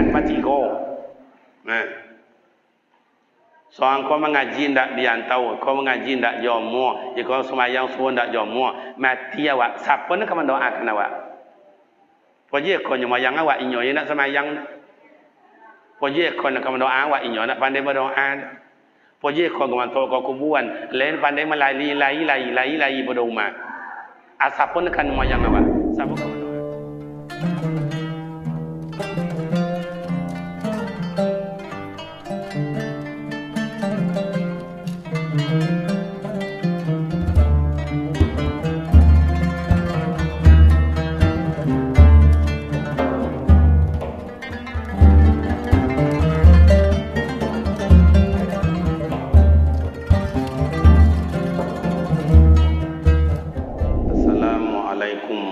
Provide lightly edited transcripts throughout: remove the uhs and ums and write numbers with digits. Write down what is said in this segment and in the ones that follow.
mati ko. Soang kau mengaji ndak diantau, kau mengaji ndak jomo, kau semayang subuh ndak jomo, mati awak. Siapa nak mendoakan awak? Poje kau nyemayang awak inyo nak semayang. Poje kau nak mendoa awak inyo nak pandai berdoa. Poje kau ngantuk kau kuburan, lain pandai melai pada umat. Siapa nak semayang awak? Siapa kau mendoa?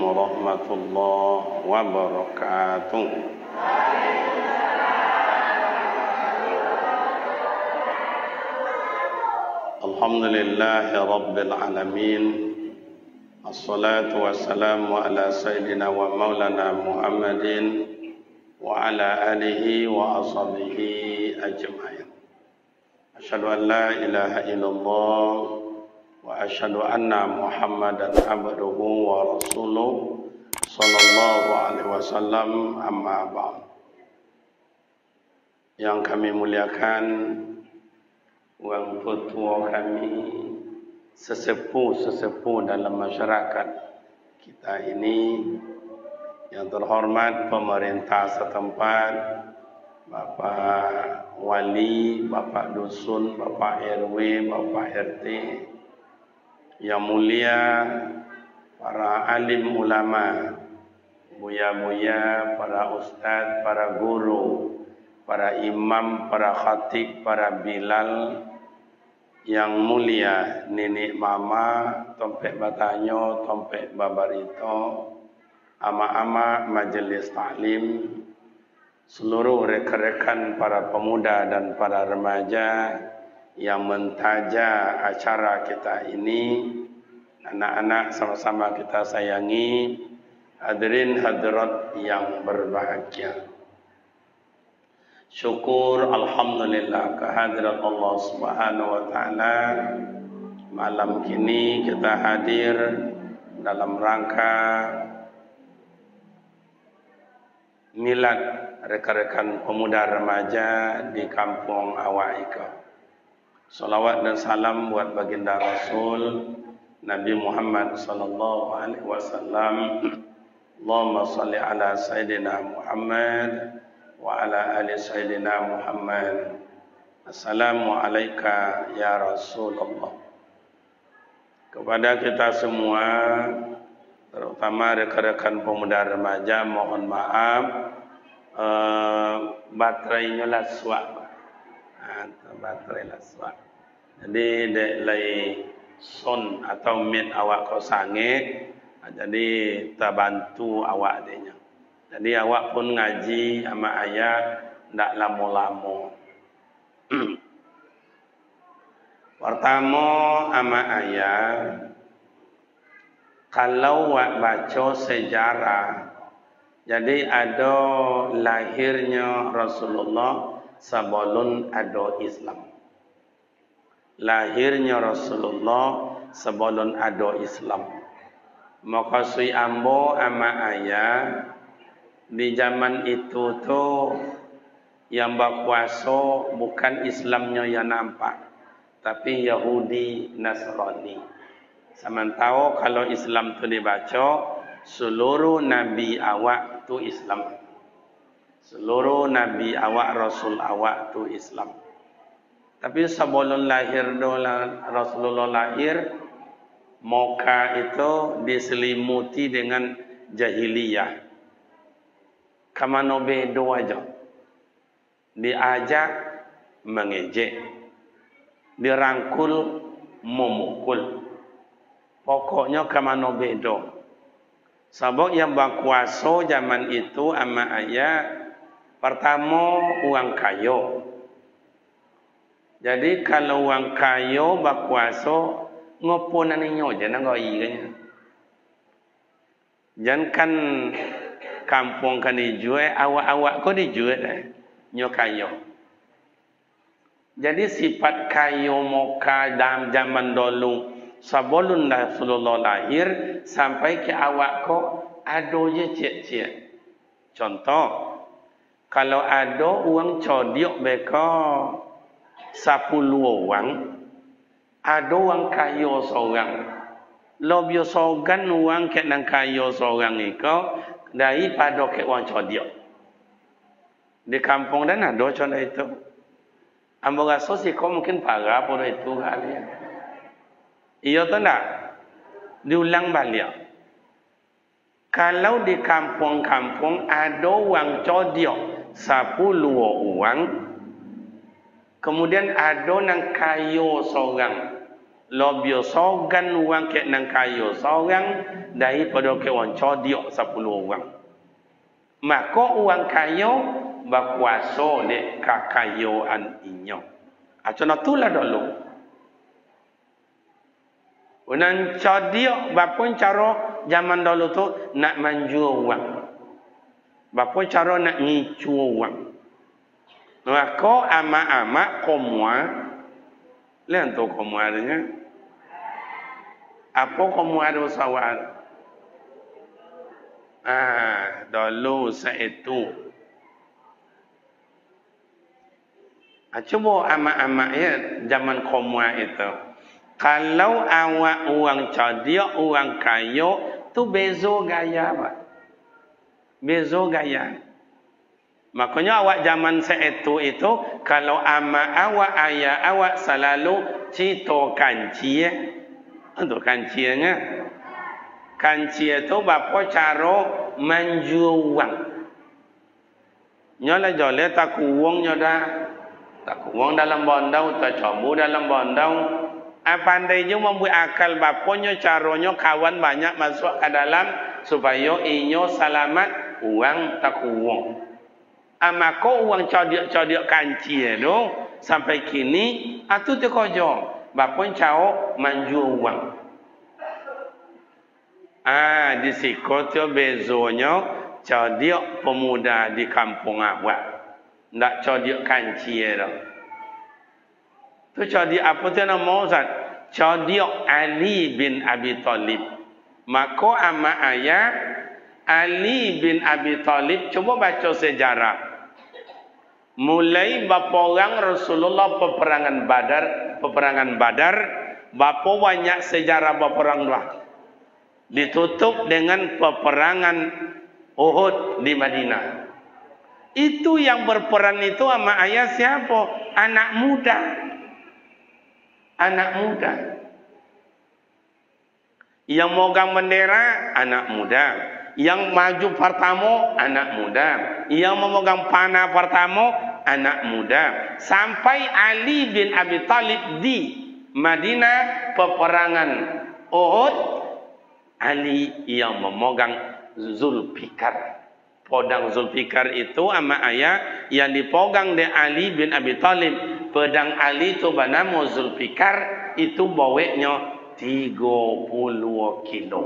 Warahmatullahi wabarakatuh. Alhamdulillahi rabbil alamin. Assalatu wassalamu ala sayyidina wa maulana Muhammadin wa ala alihi wa ashabihi ajma'in. Asyhadu an la ilaha illallah wa asyhadu anna Muhammadan abduhu wa rasuluh sallallahu alaihi wasallam, amma ba'd. Yang kami muliakan orang tua kami, sesepuh-sesepuh dalam masyarakat kita ini, yang terhormat pemerintah setempat, Bapak Wali, Bapak Dusun, Bapak RW, Bapak RT, yang mulia para alim ulama, buya-buya, para ustaz, para guru, para imam, para khatib, para bilal, yang mulia nenek mama, tompek batanyo, tompek babarito, ama-ama majelis taklim, seluruh rekan-rekan para pemuda dan para remaja yang mentaja acara kita ini, anak-anak sama-sama kita sayangi, hadirin hadirat yang berbahagia. Syukur alhamdulillah kehadirat Allah Subhanahu wa taala. Malam kini kita hadir dalam rangka milad rekan-rekan pemuda remaja di kampung Awaika. Salawat dan salam buat baginda Rasul Nabi Muhammad sallallahu alaihi wasallam. Allahumma salli ala sayyidina Muhammad wa ala ali sayyidina Muhammad. Assalamu alayka ya Rasulullah. Kepada kita semua, terutama rekan-rekan pemuda remaja, mohon maaf baterainya laswa. Baterai laswa. Jadi dek lay son atau mit awak kau sange, jadi terbantu awak denya. Jadi awak pun ngaji sama ayah ndak lamo-lamo. Pertama sama ayah, kalau awak baca sejarah, jadi ada lahirnya Rasulullah sebelum ada Islam. Lahirnya Rasulullah sebelum ada Islam. Maka sui ambo ama ayah di zaman itu tu yang berkuasa bukan Islamnya yang nampak, tapi Yahudi Nasrani. Sementara kalau Islam tu dibaca, seluruh nabi awak tu Islam. Seluruh nabi awak, rasul awak tu Islam. Tapi sebelum lahir Rasulullah lahir, Mekah itu diselimuti dengan jahiliyah. Kamano bedo aja. Diajak mengejek, dirangkul memukul. Pokoknya kamano bedo. Sebab yang berkuasa zaman itu ama ayah, pertama orang kaya. Jadi kalau orang kaya berkuasa, ngopon aninyo je nak goi kanya. Jangan kan kampung kan dijual, awak-awak kau dijual dah. Nyo kayo. Jadi sifat kayo moka dalam zaman dulu sebelum Rasulullah lahir sampai ke awak kau ada je cek-cek. Contoh, kalau ada uang codiok beka 10 orang, ada orang kaya seorang. Lo biasa kan uang ke nang kaya seorang itu daripada ke uang codiok. Di kampung dan ada contoh itu. Ambo rasa sih kau mungkin parah pada itu kali. Iya tu tak? Diulang balik. Kalau di kampung-kampung ada uang codiok 10 orang, kemudian ada nang kayo seorang, lo biasa kan uang ke nang kayo seorang daripada ke uang codiok 10 orang. Maka uang kayo berkuasa de kakayoan inyo. Contoh tu lah dulu. Unan codiok bapun cara zaman dulu tu nak manjur uang. Bapun cara nak ngicu uang. Maka amak-amak komua, lihat tu komua adanya. Apa komua ada sawal? Dulu seitu. Cuba amak-amak ya zaman komua itu. Kalau awak uang codiok, uang kayo, tu bezo gaya apa? Bezo gaya. Makanya awak zaman seitu itu, kalau ama awak, ayah awak selalu cito kanci. Untuk kancinya. Kanci itu bapa cara manju uang. Nyolah jole tak uang nyoda. Tak uang dalam bondau, tak cobu dalam bondau. Pandai je membuat akal baponyo caronyo kawan banyak masuk ke dalam supaya inyo selamat uang tak uang. Maka uang codiok kanci itu sampai kini atu tekojo bapon cao manju uang. Di siko tu bezonyo codiok pemuda di kampung awak. Ndak codiok kanci itu. Tu codiok apa tu nama Ustaz? Codiok Ali bin Abi Thalib. Maka ama ayah Ali bin Abi Thalib, coba baca sejarah. Mulai berperang Rasulullah peperangan Badar, bapa banyak sejarah berperang dua. Ditutup dengan peperangan Uhud di Madinah. Itu yang berperang itu ama ayah siapa? Anak muda. Anak muda. Yang megang bendera, anak muda. Yang maju pertama, anak muda. Yang memegang panah pertama, anak muda. Sampai Ali bin Abi Thalib di Madinah peperangan Uhud, Ali yang memegang Zulfikar. Pedang Zulfikar itu ama ayah yang dipegang oleh Ali bin Abi Thalib. Pedang Ali itu bernama Zulfikar, itu baweknya 30 kilo.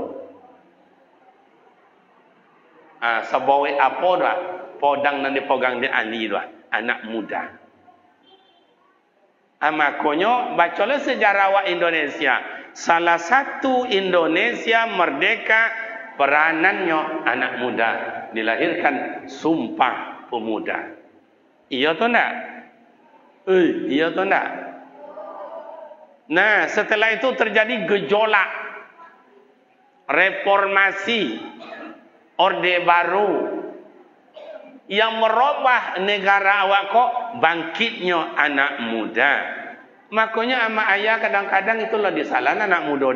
Sebawek apa dah? Pedang yang dipegang oleh Ali dah, anak muda. Makanya bacalah sejarah awak Indonesia. Salah satu Indonesia merdeka peranannya anak muda. Dilahirkan Sumpah Pemuda. Iya atau enggak? Iya atau enggak? Nah, setelah itu terjadi gejolak, reformasi, Orde Baru yang merubah negara awak kok, bangkitnya anak muda. Makanya ama ayah kadang-kadang itulah disalah anak muda.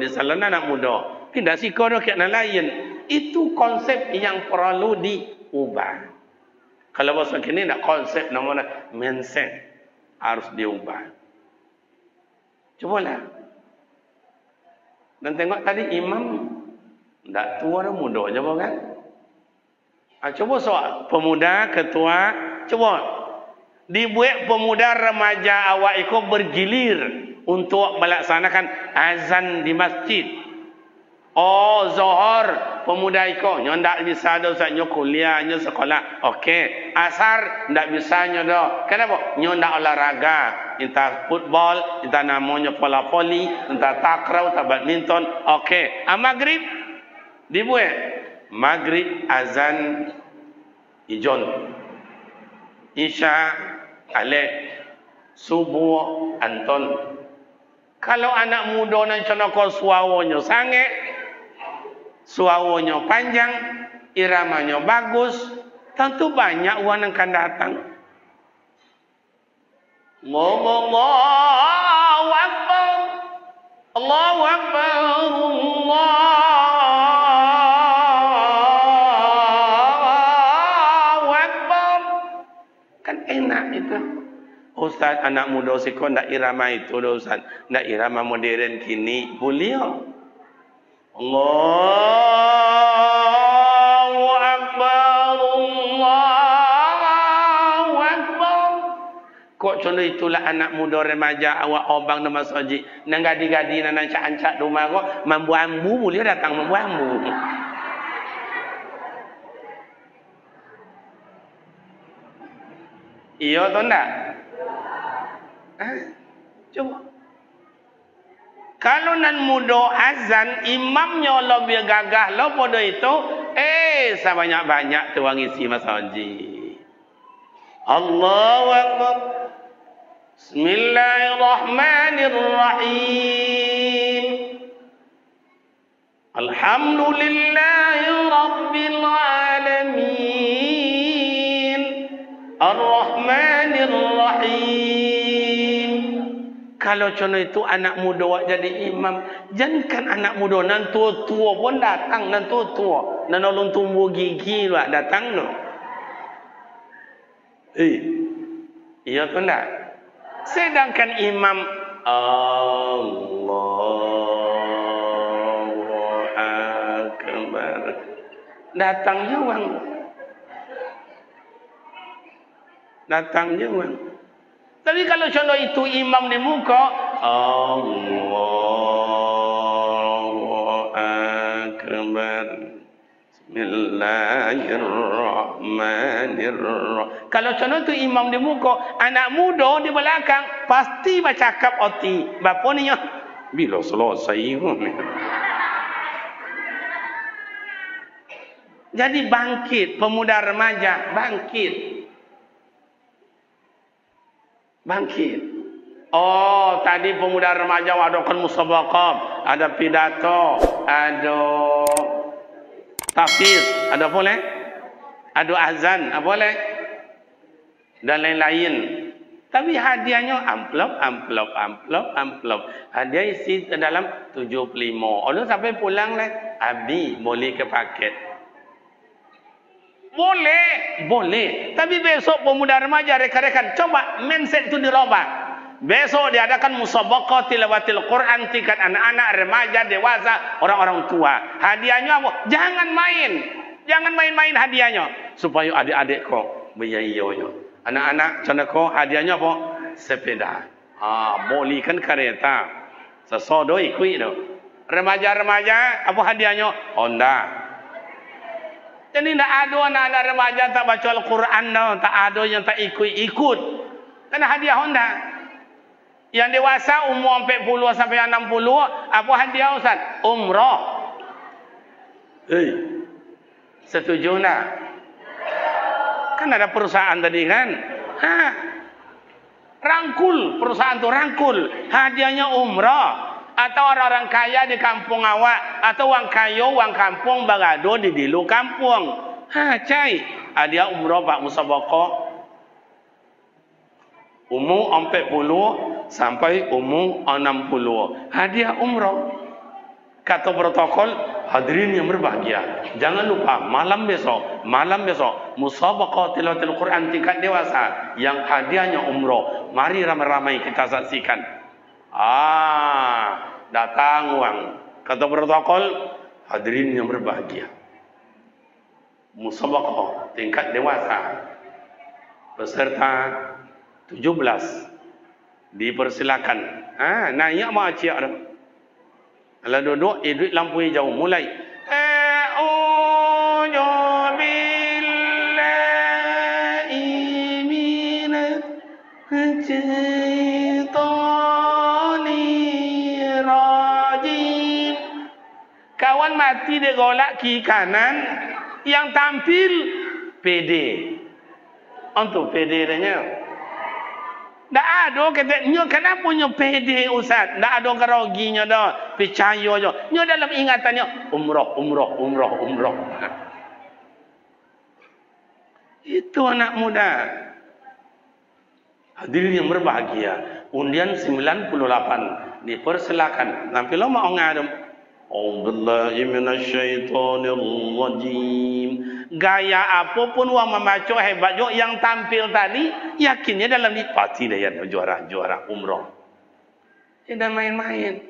Tidak sih kau kayak lain. Itu konsep yang perlu diubah. Kalau bahasa kini nak konsep namanya mindset harus diubah. Cubalah. Dan tengok tadi imam tak tua dan muda je kan? Coba soal pemuda, ketua, coba dibuat pemuda remaja awak itu bergilir untuk melaksanakan azan di masjid. Oh, Zohor pemuda iko nyo ndak bisa do Ustaz nyo kuliah nyo sekolah. Okey. Asar ndak bisa nyo do. Kenapa? Nyo ndak olahraga. Entah football, entah namanya bola voli, entah takraw, entah badminton. Okey. Maghrib dibuat. Maghrib azan ijon. Isya alek. Subuh anton. Kalau anak muda nan conoko suawanya sange, suawanya panjang, iramanya bagus, tentu banyak uang yang akan datang. Allahu Akbar, Allahu Akbar, Allahu Akbar. Kan enak itu. Ustaz, anak muda siko ndak irama itu dah Ustaz. Ndak irama modern kini. Boleh. Allahu Akbar, Allahu Akbar. Kok contoh itulah anak muda remaja awak obang nama masjid. Nang gadi-gadi nang ancak-ancak rumah kok mambu ambu boleh datang mambu ambu. Iya atau enggak? Coba. Kalau nan mudo azan imamnya lebih gagah lo pada itu sebanyak-banyak tuang isi masjid. Allahu Akbar. Bismillahirrahmanirrahim. Alhamdulillahi rabbil alamin. Ar-Rahmanir Rahim. Kalau contoh itu anak muda awak jadi imam, jangankan anak muda nan tua-tua pun datang, nan tua-tua, nan ulun tumbuh gigi awak datang no. Iya tu enggak? Sedangkan imam Allahu Akbar datang juga. Datang juga. Tapi kalau contoh itu imam di muka Allahu Akbar Bismillahirrahmanirrahim. Kalau contoh itu imam di muka, anak muda di belakang pasti bercakap oti. Bapa ni ya bila selesai. Jadi bangkit pemuda remaja, bangkit. Bangkit. Oh, tadi pemuda remaja ada kan musabaqah, ada pidato, ada tahfiz, ada boleh? Ada azan, boleh? Dan lain-lain. Tapi hadiahnya amplop. Hadiah isi dalam 75. Orang sampai pulang lah, abi boleh ke paket. Boleh. Tapi besok pemuda remaja rekan-rekan coba mindset itu dirubah. Besok diadakan musabaqah tilawatil Quran tingkat anak-anak, remaja, dewasa, orang-orang tua. Hadiahnya apa? Jangan main-main hadiahnya supaya adik-adik kau berjaya. Anak-anak contoh kau hadiahnya apa? Sepeda. Bolehkan kereta. Sesodo ikut tu. Remaja-remaja apa hadiahnya? Honda. Jadi tidak ada anak-anak remaja tak baca Al-Quran, tak ada yang tak ikut. Karena hadiah Honda. Yang dewasa umur 40 sampai 60, apa hadiah Ustaz? Umrah. Setuju tak? Kan ada perusahaan tadi kan? Rangkul, perusahaan tu rangkul. Hadiahnya umrah. Atau orang-orang kaya di kampung awak, atau orang kaya, orang kampung bagado di dilu kampung. Cai. Hadiah umrah Pak musabaqah. Umur 40 sampai umur 60. Hadiah umrah. Kata protokol, hadirin yang berbahagia. Jangan lupa malam besok musabaqah tilawatil Quran tingkat dewasa yang hadiahnya umrah. Mari ramai-ramai kita saksikan. Datang uang. Kata protokol, hadirin yang berbahagia. Musabaqah tingkat dewasa. Peserta 17 dipersilakan. Naik mak cik dah. Kalau duduk, duit lampu hijau. Mulai. A'udzu billahi minasy syaitonir rajim. Kawan mati dia golak kiri kanan. Yang tampil PD. Untuk PD dia. Tak ada kata, nyo kenapa nyo pede Ustaz? Tak ada keroginya dah. Percaya je. Nyo dalam ingatannya, umrah. Itu anak muda. Hadirin yang berbahagia. Undian 98. Dipersilakan. Nampi lo mau ngadem. A'udzubillahi minasyaitonir rajim. Gaya apapun wang membaca hebat jo yang tampil tadi, yakinnya dalam ni pasti dia juara umrah. Tidak main-main.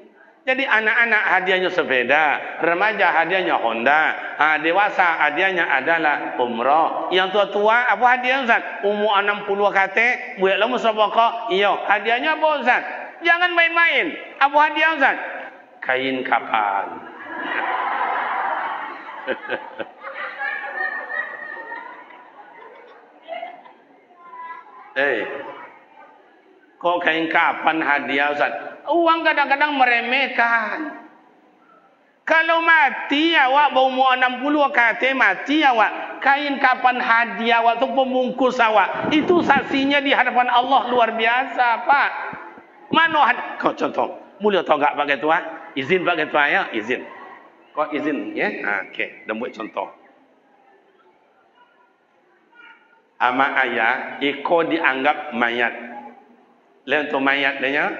Jadi anak-anak hadiahnya sepeda, remaja hadiahnya Honda, dewasa hadiahnya adalah umrah. Yang tua-tua apa hadiah Ustaz? Umur 60 kate, buat lama sedekah. Iya, hadiahnya apa Ustaz? Jangan main-main. Apa hadiah Ustaz? Kain kapan. Kok kain kapan hadiah Ustaz? Uang kadang-kadang meremehkan. Kalau mati awak berumur 60 kata mati awak, kain kapan hadiah awak tu pembungkus awak. Itu saksinya di hadapan Allah luar biasa, Pak. Mana kau contoh, boleh tahu tak pakai tu Izin pakai tu ya, izin. Kau izin ya? Okey, dan buat contoh. Ama ayah iko dianggap mayat. Lain tu mayat dia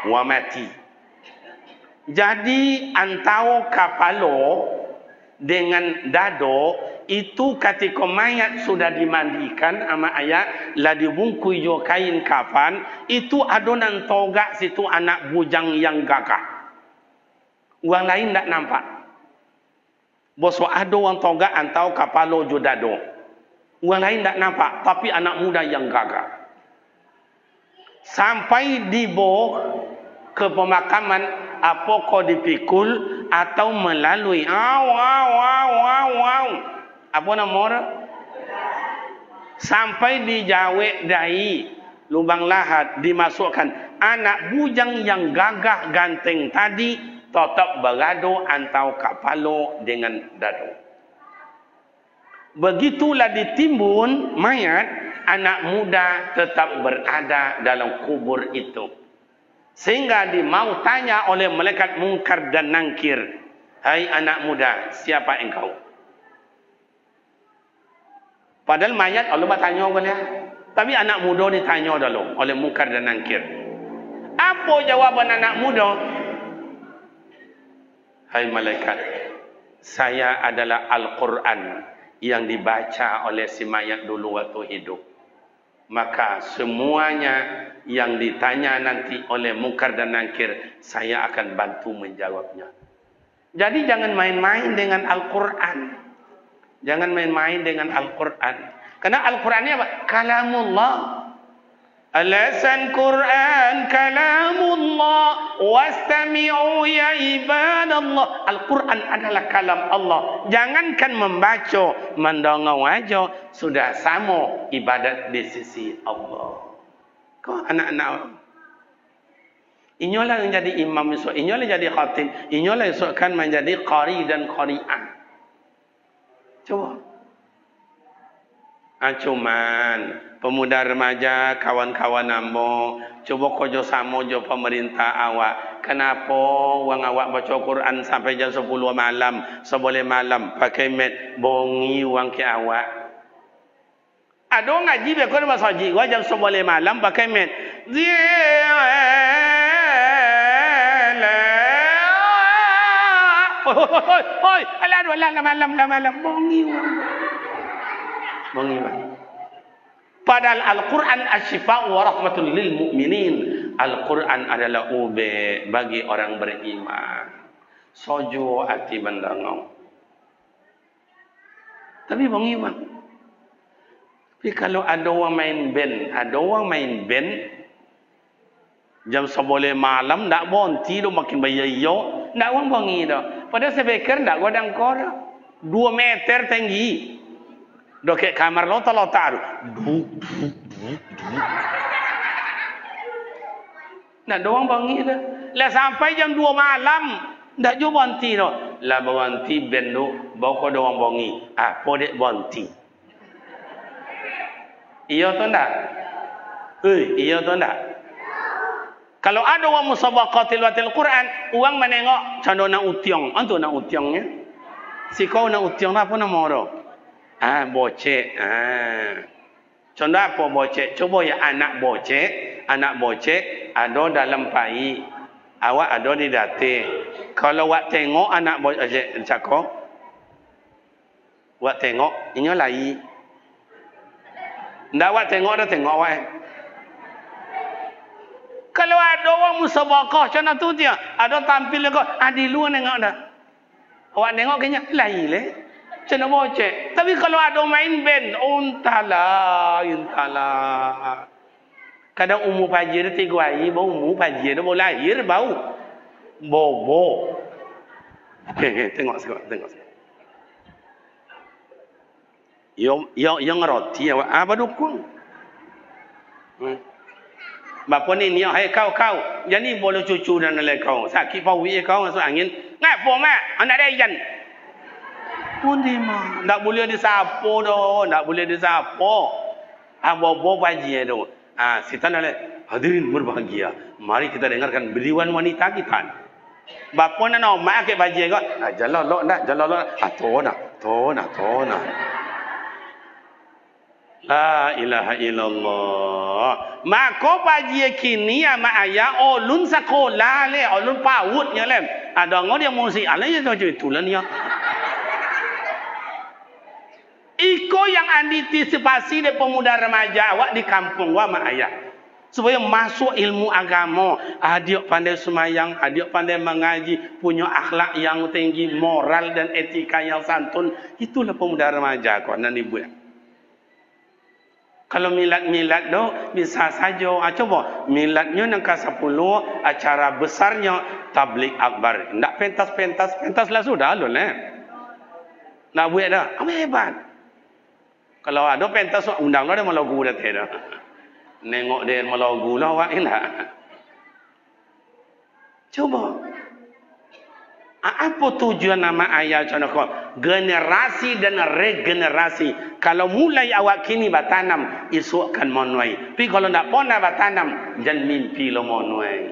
wa mati. Jadi antara kapalo dengan dado itu ketika mayat sudah dimandikan ama ayah lah dibungkus jo kain kafan, itu adonan togak situ anak bujang yang gagah. Orang lain tak nampak. Bos ada orang togak antau kapalo jo dado. Orang lain tak nampak, tapi anak muda yang gagah. Sampai dibawa ke pemakaman, apakah dipikul atau melalui apa nama dia? Sampai dijawek dahi lubang lahat, dimasukkan anak bujang yang gagah ganteng tadi tetap bergaduh antau kapalo dengan dado. Begitulah ditimbun mayat, anak muda tetap berada dalam kubur itu. Sehingga dimau tanya oleh malaikat mungkar dan nangkir, hai anak muda, siapa engkau? Padahal mayat Allah bertanya boleh, tapi anak muda ditanya dulu oleh mungkar dan nangkir. Apa jawaban anak muda? Hai malaikat, saya adalah Al-Quran yang dibaca oleh si mayat dulu waktu hidup. Maka semuanya yang ditanya nanti oleh mungkar dan nangkir, saya akan bantu menjawabnya. Jadi jangan main-main dengan Al-Quran. Jangan main-main dengan Al-Quran. Karena Al-Quran ini apa? Kalamullah. Alasan Quran kalamullah wastami'u ya ibadallah. Al-Quran adalah kalam Allah. Jangankan membaca, mendengar aja sudah sama ibadat di sisi Allah. Kau anak-anak inyolah yang jadi imam esok, inyolah jadi khatib, inyolah esok kan menjadi qari dan qari'ah. Coba. Cuman pemuda remaja kawan-kawan ambo coba kojo samo jo pemerintah awak. Kenapa wang awak baca Quran sampai jam 10 malam, seboleh malam pakai mat bongi wang ke awak. Ada ngaji be ko mas haji gua jam 10 malam pakai mat. Oi, alah malam bongi wang. Mengiman. Padahal Al-Quran asyifa wa rahmatul lil mu'minin. Al-Quran adalah ube bagi orang beriman. Sojo hati mendengar. Tapi mengiman. Tapi kalau ada orang main band, jam 11 malam tak berhenti tu makin bayi-bayi Ndak wong bongi dah. Padahal saya fikir ndak godang kor. 2 meter tinggi. Dok kamar lota-lota tu. Ndak doang bongi dah. Lah sampai jam 2 malam ndak jo bonti dah. Lah bonti bendo bau doang bongi. Ah, podek bonti. Iya tu ndak? Iya tu ndak? Kalau ada orang musabaqah tilawatil Quran, orang menengok contoh nak utiong. Antu nak utiongnya. Si kau nak utiong apa nama dia? Ah, bocek. Ah. Contoh apa bocek? Coba ya anak bocek ada dalam pai. Awak ada di dati. Kalau awak tengok anak bocek cakap, awak tengok ini lai. Ndak awak tengok dah tengok awak. Kalau ada orang musabaqah macam tu dia, ada tampil kau, di luar tengok dah. Awak tengok kayaknya lain le. Macam bocek. Tapi kalau ada main band, entahlah. Kadang umur pagi dia 3 hari, bau umur pagi dia bau lahir bau. Bobo. Tengok sekejap. Yang roti awak apa dukung? Bapa ni niat hai kau. Jadi boleh cucu dan lain kau. Sakit pawi kau masuk angin. Ngapo mak? Anak dia ikan. Pun di mah. Tak boleh disapo doh. Tak boleh disapo. Bobo pagi tu. Sitan ale. Hadirin berbahagia. Mari kita dengarkan beriwan wanita kita. Bapa nak mak ke pagi kau. Jalan lok nak. Tona. La ilaha illallah. Maka pagi kini ama ayah olun sekolah le, olun PAUD nya le. Ada ngau dia musik ala ya macam itulah ni ya. Iko yang antisipasi de pemuda remaja awak di kampung wa mak ayah. Supaya masuk ilmu agama, adik pandai semayang, adik pandai mengaji, punya akhlak yang tinggi, moral dan etika yang santun. Itulah pemuda remaja kau nan ibu ya. Kalau milad tu bisa saja. Coba miladnya nang ke 10, acara besarnya tabligh akbar. Ndak pentas lah sudah lho lah. Nak buat dah. Apa hebat. Kalau ada pentas undang lah dia melagu dah dah. Nengok dia melagu lah awak indah. Coba. Apa tujuan nama ayat contoh generasi dan regenerasi. Kalau mulai awak kini batanam, esok akan menuai. Tapi kalau tak pernah batanam, jangan mimpi lo menuai.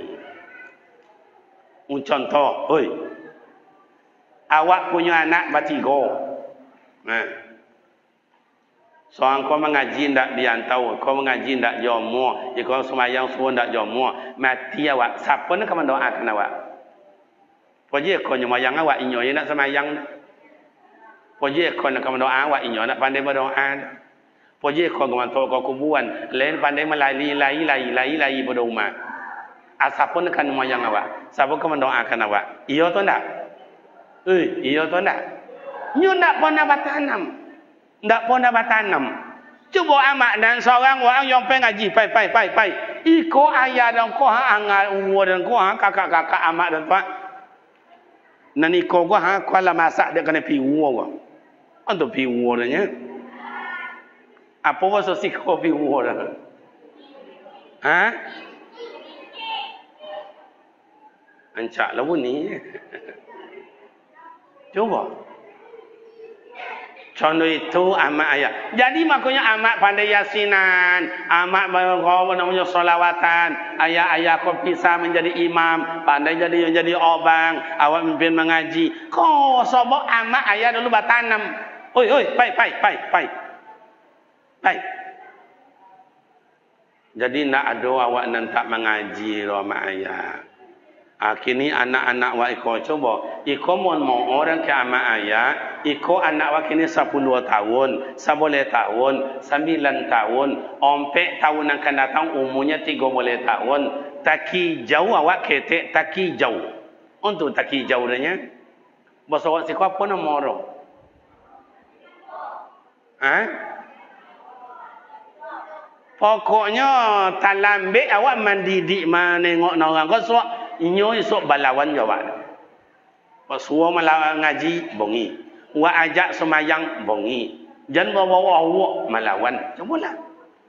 Contoh, awak punya anak bertiga. Soal kau mengaji tak diantau, kau mengaji tak jomo, kau semayang semua tak jomo, mati awak. Siapa nak kamu doakan awak? Poje kau semayang awak inyo nak semayang. Poje kau nak doa awak inyo nak pandai berdoa. Poje kau ngantuk kau kuburan, lain pandai melai berdoa. Siapa nak semayang awak? Siapa kau mendoakan awak? Iyo tu ndak? Iyo tu ndak? Nyo ndak pernah bertanam. Ndak pernah bertanam. Cuba amak dan seorang orang yang pengaji pai. Iko ayah dan kau angal umur dan kau kakak-kakak amak dan pak. Nani kau gua kuala masak dia kena piwu gua. Untuk piwu nya. Apa bahasa si kau piwu dah? Ancak lah ni. Coba. Contoh itu amak ayah. Jadi makanya amak pandai yasinan, amak namanya solawatan, ayah kau bisa menjadi imam, pandai jadi obang, awak mimpin mengaji. Kau sobok amak ayah dulu batanam. Oi, pai. Jadi nak ada awak nantak mengaji lo amak ayah. Kini anak-anak wa iko coba, iko mau orang ke amak ayah, iko anak wa kini 10 tahun, 11 tahun, 9 tahun, ompek tahun yang akan datang umurnya 13 tahun, taki jauh awak ketek taki jauh. Untuk taki jauh nya, bahasa awak siko apa nama orang? Pokoknya talambe awak mendidik menengok orang kau so inyo esok balawan jawab. Suruh malah ngaji, bongi. Wa ajak semayang, bongi. Jangan bawa awak melawan. Cubalah.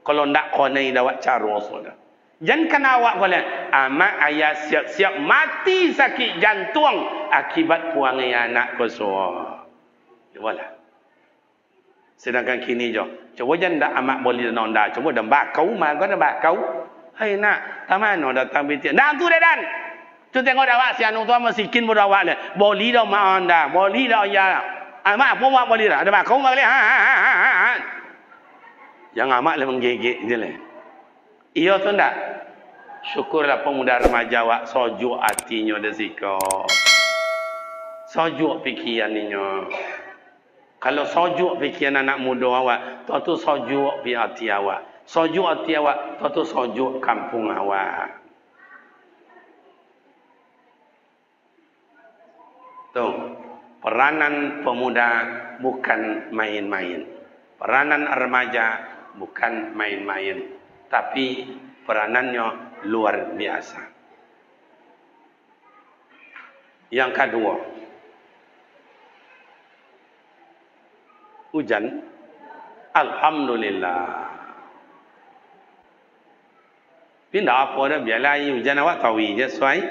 Kalau nak konai dawat cara sudah. Jangan kena awak boleh. Amak ayah siap-siap mati sakit jantung akibat puangai anak kosong. Cubalah. Sedangkan kini je. Cuba jangan dak amak boleh nonda. Cuba dah bakau mah kau dah bakau. Hai nak, tamano datang binti. Nak tu dah dan. Tu tengok awak si anu tu masikin bodoh awak le. Boleh dah mak anda, boleh dah ya. Amak pun mak boleh dah. Ada bakau mak boleh. Yang amak le menggigit je le. Iya tu ndak? Syukurlah pemuda remaja awak sojuk hatinya dah zikir. Sojuk fikirannya. Kalau sojuk fikiran anak muda awak, tu sojuk pi hati awak. Sojuk hati awak, tu sojuk kampung awak. Tuh, peranan pemuda bukan main-main. Peranan remaja bukan main-main. Tapi peranannya luar biasa. Yang kedua, hujan. Alhamdulillah. Pindah apa dah, biarlah hujan awak tahu je, suai.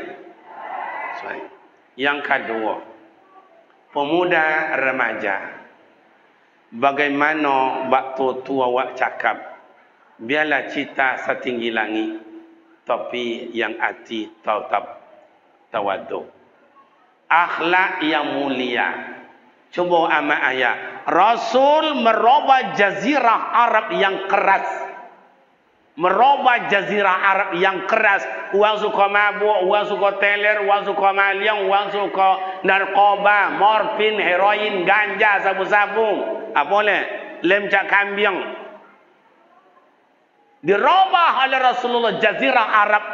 Yang kedua, pemuda remaja. Bagaimana waktu tua awak cakap, biarlah cita setinggi langit, tapi yang hati tetap tawaduk. Akhlak yang mulia. Cuba amat ayat. Rasul merubah jazirah Arab yang keras. Merubah jazirah Arab yang keras. Orang suka mabuk, orang suka teler, orang suka maliang, orang suka narkoba, morfin, heroin, ganja, sabu-sabu. Apa boleh? Lem cak kambing. Dirubah oleh Rasulullah jazirah Arab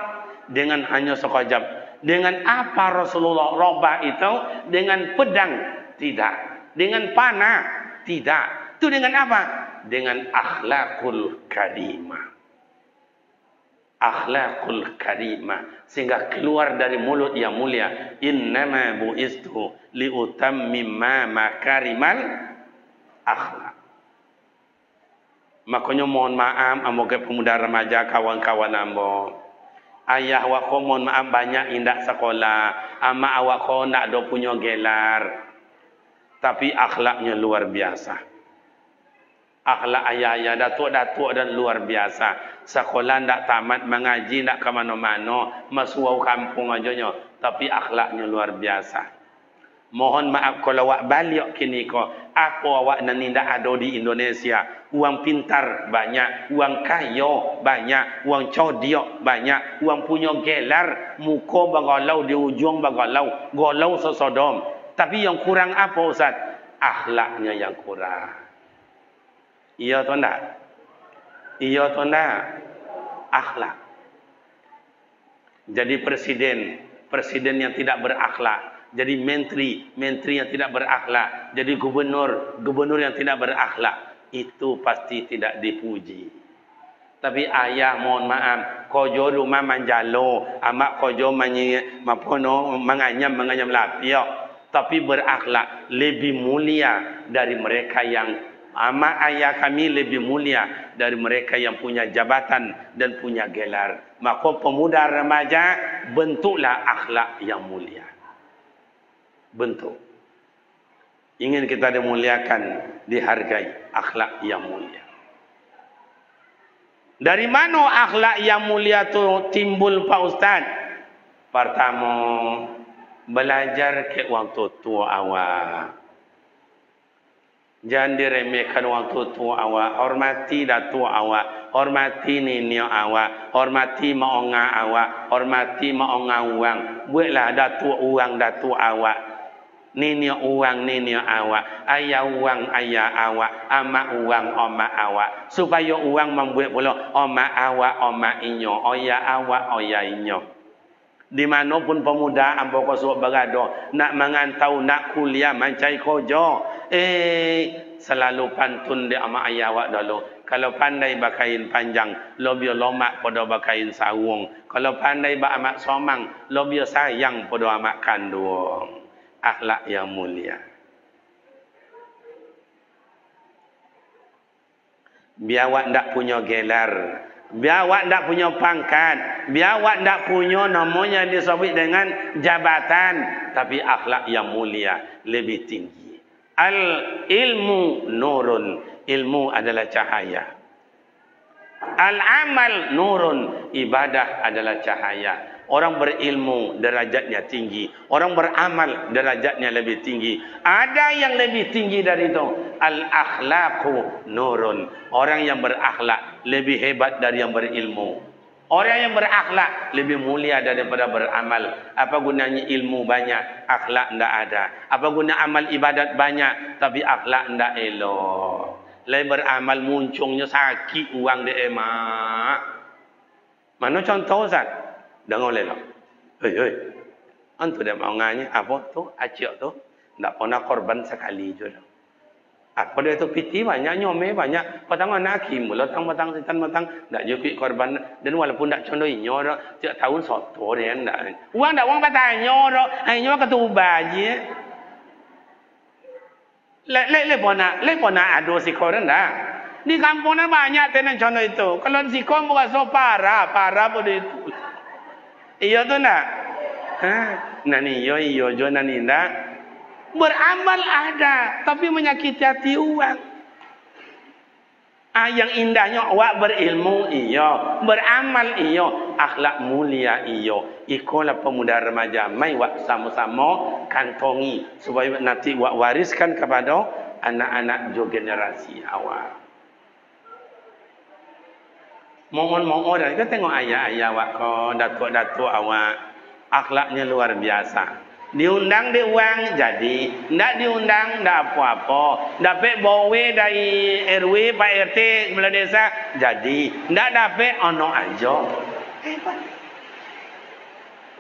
dengan hanya sekejap. Dengan apa Rasulullah robah itu? Dengan pedang? Tidak. Dengan panah? Tidak. Itu dengan apa? Dengan akhlakul karimah. Akhlakul karimah. Sehingga keluar dari mulut yang mulia. Innama bu'istu liutammimma makarimal akhlak. Makanya mohon maaf ambo ke pemuda remaja kawan-kawan ambo. Ayah awak ko mohon maaf banyak indak sekolah. Ama awak ko nak do punya gelar. Tapi akhlaknya luar biasa. Akhlak ayah-ayah, datuk-datuk dan luar biasa. Sekolah ndak tamat, mengaji ndak ke mana-mana, masuk kampung aja. Tapi akhlaknya luar biasa. Mohon maaf kalau awak balik kini ko, apa awak nan ndak ada di Indonesia. Uang pintar banyak, uang kaya banyak, uang codiok banyak, uang punya gelar, muka bagalau di ujung bagalau, golau sesodom. Tapi yang kurang apa Ustaz? Akhlaknya yang kurang. Iya atau enggak? Iya atau enggak? Akhlak. Jadi presiden yang tidak berakhlak. Jadi menteri yang tidak berakhlak. Jadi gubernur yang tidak berakhlak. Itu pasti tidak dipuji. Tapi ayah mohon maaf, kojo rumah manjalo, amak kojo menganyam lapiak. Tapi berakhlak lebih mulia dari mereka yang ama ayah kami lebih mulia dari mereka yang punya jabatan dan punya gelar. Maka pemuda remaja bentuklah akhlak yang mulia. Bentuk. Ingin kita dimuliakan, dihargai akhlak yang mulia. Dari mana akhlak yang mulia itu timbul Pak Ustaz? Pertama, belajar ke waktu tua awak. Jangan diremehkan waktu tua awak. Hormati datuk awak. Hormati nenek awak. Hormati maonga awak. Hormati maonga uang. Buatlah datuk uang datuk awak. Nenek uang nenek awak. Ayah uang ayah awak. Amak uang omak awak. Supaya uang membuat pula omak awak omak inyo. Oya awak oya inyo. Di manapun pemuda ambo kosok berada nak mengantau nak kuliah mencari kerja, selalu pantun dia ama ayah awak dulu. Kalau pandai bakain panjang, lebih lomak pada bakain sawung. Kalau pandai ba amat somang, lebih sayang pada amat kandung. akhlak yang mulia. Biar awak tak punya gelar, biar awak tak punya pangkat, biar awak tak punya namanya disebut dengan jabatan, tapi akhlak yang mulia lebih tinggi. Al ilmu nurun, ilmu adalah cahaya. Al amal nurun, ibadah adalah cahaya. Orang berilmu derajatnya tinggi, orang beramal derajatnya lebih tinggi. Ada yang lebih tinggi dari itu. Al akhlaqu nurun, orang yang berakhlak lebih hebat dari yang berilmu. Orang yang berakhlak lebih mulia daripada beramal. Apa gunanya ilmu banyak, akhlak tidak ada? Apa guna amal ibadat banyak, tapi akhlak tidak elok? Lai beramal muncungnya sakit uang dia emak. Mana contoh Ustaz? Dengar lelak. Hei. Antu dia mau nganya apa tu? Acik tu. Tak pernah korban sekali je. Apa dia tu piti banyak, nyome banyak. Patang anak hakim, batang setan batang. Tak juga korban. Dan walaupun tak contoh inyo, tiap tahun soto dia tak. Uang tak uang patahnya, hanya ketubah je. Le pona ado sikoran dah. Di kampung banyak tenan contoh itu. Kalau sikon bukan so parah pun itu. Iya tu nak. Nani iyo jo nani ndak. Beramal ada, tapi menyakiti hati uang. Yang indahnya awak berilmu iyo, beramal iyo, akhlak mulia iyo. Ikolah pemuda remaja mai wak sama-sama kantongi supaya nanti wak wariskan kepada anak-anak jo generasi awak. Mohon kita tengok ayah-ayah awak ko, datuk-datuk awak, akhlaknya luar biasa. Diundang di uang jadi, ndak diundang ndak apa-apa. Dapat bawe dari RW Pak RT kepala desa jadi, ndak dapat ono aja. Hebat.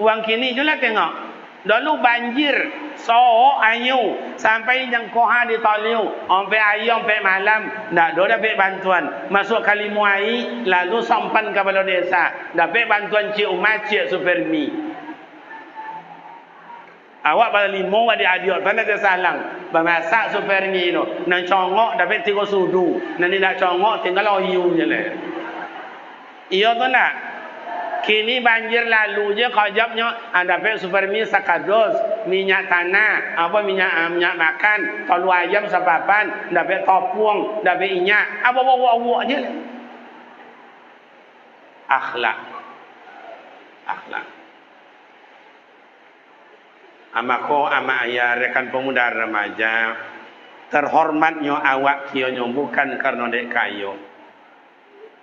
Uang kini juga tengok. Dulu banjir, so ayu sampai yang koha di taliu, sampai ayam sampai malam, ndak ada dapat bantuan. Masuk Kalimuai, lalu sampan ke balai desa, dapat bantuan Cik Umar, Cik Supermi. Awak pada limo ada adiot, mana dia salang, bermasak Supermi itu, nak congok dapat 3 sudu, nanti nak congok tinggal ayu je lah. Iya tu nak. Kini banjir lalu je kajapnya dapat Supermi sakados, minyak tanah, apa minyak makan, telur ayam sepapan, dapat topung, dapat minyak, apa bawa je. Akhlak. Amako ama ayah rekan pemuda remaja, terhormatnya awak kionyo bukan karena dek kayo.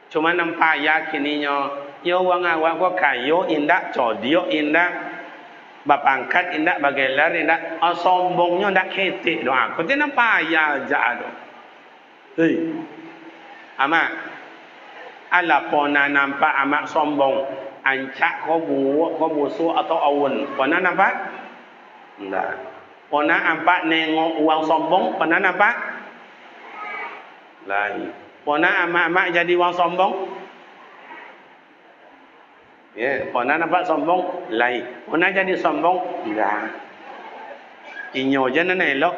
Cuma nampak yakininya, yo wang awak ko kayo indak, codio indak, bapangkat indak, bagelar indak, sombongnya ndak ketik doa. Kau tidak nampak ya jado. Hei, ama, ala pona nampak amak sombong, ancak ko busu atau awun, pona nampak? Enggak. Pona nampak nengok uang sombong, pernah nampak? Lain. Pona amak-amak jadi uang sombong? Ya, pona nampak sombong? Lain. Pona jadi sombong? Enggak. Inyo je nak elok.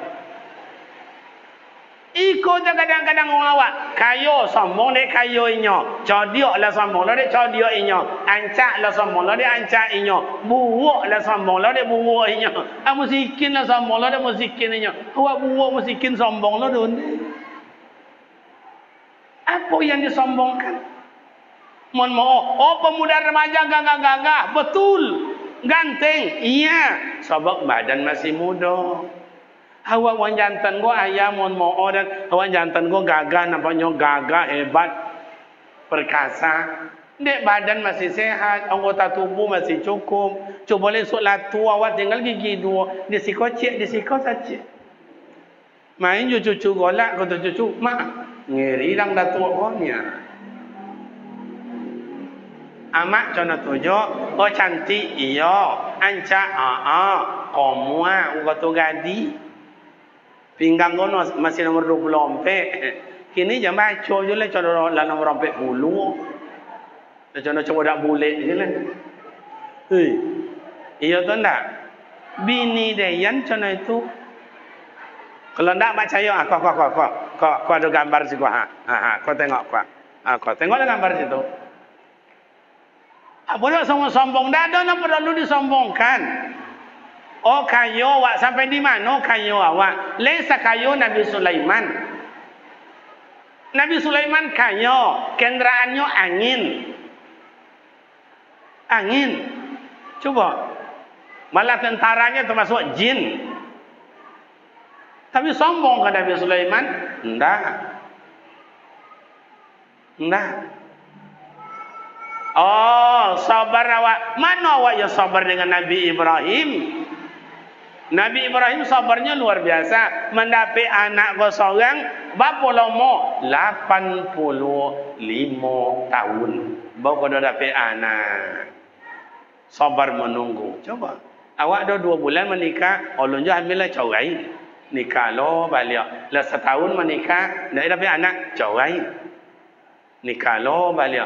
Iko je kadang-kadang orang awak. Kayo sombong dek kayo inyo. Codiok lah sombong lah dek codiok inyo. Ancak lah sombong lah dek ancak inyo. Buuk lah sombong lah dek buuk inyo. Musikin lah sombong lah dek musikin inyo. Awak buuk musikin sombong lah dun. Apa yang disombongkan? Mohon maaf. Oh pemuda remaja gagah-gagah. Betul. Ganteng. Iya. Sebab badan masih muda. Awak wan jantan go ayah mohon maaf dan awak jantan go gagah nampaknya gagah hebat perkasa. Dek badan masih sehat, anggota tubuh masih cukup. Coba boleh solat tua awak tinggal gigi 2, disiko saja. Main cucu golak kata cucu, mak ngeri lang datuk konya. Amak contoh tujuh, oh cantik iya, ancak komua kata gadi. Pinggang kono masih nomor 24. Kini jam baca je lah contoh lah nomor 40. Contoh coba dak boleh je lah. Hei. Iya tu ndak? Bini dia macam itu. Kalau tak percaya, kau ada gambar sih kau. Kau tengok kau. Kau tengok gambar situ. Apa nak sombong? Dah ada perlu disombongkan. Oh kayu awak sampai di mana kayu awak? Lesa kayu Nabi Sulaiman. Nabi Sulaiman kayu, kenderaannya angin. Angin. Coba. Malah tentaranya termasuk jin. Tapi sombong ke Nabi Sulaiman? Enggak. Oh, sabar awak. Mana awak yang sabar dengan Nabi Ibrahim? Nabi Ibrahim sabarnya luar biasa. Mendapat anak kau seorang, berapa lama? 85 tahun. Baru kau dah dapat anak. Sabar menunggu. Coba. Awak dah 2 bulan menikah, Allah je ambillah cerai. Nikah lo balik. Lah setahun menikah, dah dapat anak, cerai. Nikah lo balik.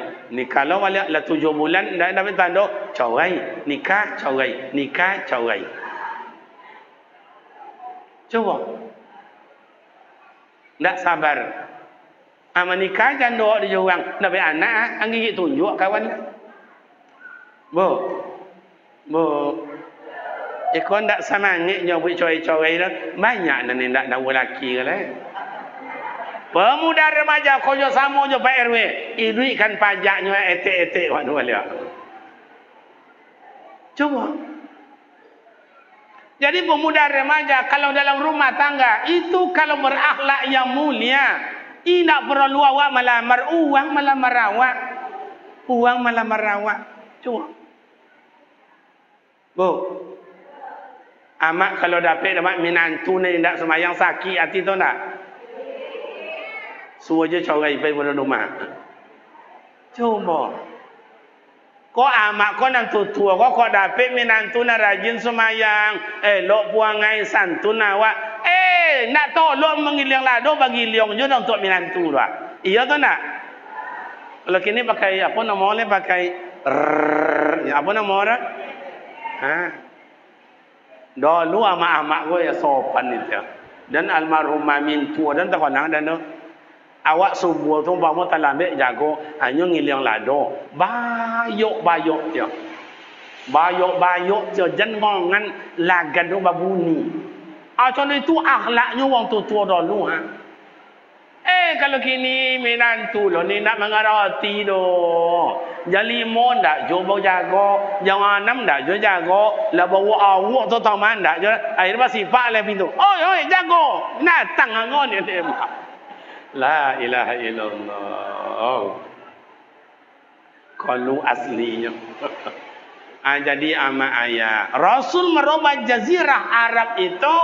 Lah 7 bulan, dah dapat tanda, cerai. Nikah, cerai. Coba. Tak sabar. Menikah jangan doa di jurang. Dapat anak, gigit tunjuk kawan. Bu. Ikon tak semangat nyobut coy-coy dah. Banyak nanti tak tahu lelaki ke lah. Pemuda remaja kojo sama je Pak RW. Iduikan pajaknya etek-etek waktu balik. Coba. Jadi pemuda remaja kalau dalam rumah tangga itu kalau berakhlak yang mulia, tidak perlu awak melamar uang malah merawat. Coba. Bu. Amak kalau dapat minantu ni tak semayang sakit hati tu tak? Suruh je corai pergi pada rumah. Coba. Kau amak kau nak tua kau dapat minantu nak rajin semayang. Elok puangai santun awak. Nak tolong mengiling lado bagi liang je untuk minantu lah. Iya tu tak? Kalau kini pakai apa nama ni pakai apa nama orang? Dulu amak-amak gue ya sopan itu. Dan almarhum mamin tua dan tak konang dan awak subuh tu umpama tak lambek jago hanya ngiling lado. Bayok dia. Bayok dia jangan lagan tu babuni. Contoh itu akhlaknya orang tua dulu kalau kini menantu lo ni nak mengarati do. Jadi mon dak jo bau jago, jangan enam dak jo jago, la bawa awak tu taman dak jo. Akhir sifat le pintu. Oi jago. Natang ngon ni tem. La ilaha illallah. Kalau aslinya. Jadi ama ayah. Rasul merubah jazirah Arab itu